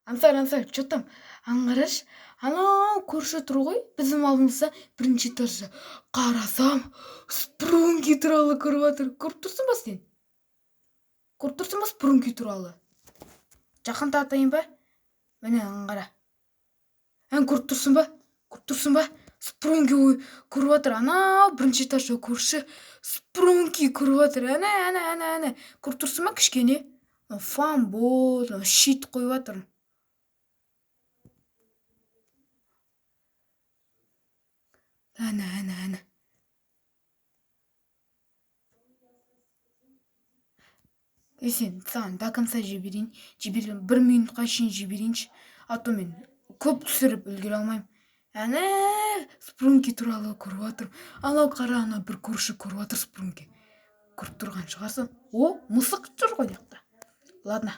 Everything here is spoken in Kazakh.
Ансар, чё там? Аңғараш, анау көрші тұр ғой, біздің алдымызда бірінші этажда. Қарасам, Спрунги туралы көріп жатыр. Көріп тұрсың ба сен? Көріп тұрсың ба Спрунги туралы? Жақын тартайын ба? Міне аңғара. Көріп тұрсың ба? Көріп тұрсың ба? Спрунги көріп жатыр. Анау бірінші этажда көрші Спрунги көріп жатыр. Әне. Көріп тұрсың ба кішкене? Фанбот, щит қойып жатыр. Әне. Сен саған до конца жіберейін. 1 минутқа шейін жіберейінші. А то мен көп түсіріп үлгере алмаймын. Әне, Спрунги туралы көріп жатырмын. Анау қара, анау бір көрші көріп жатыр Спрунги. Көріп тұрған шығарсың. О, мысық жүр ғой жақта. Ладно.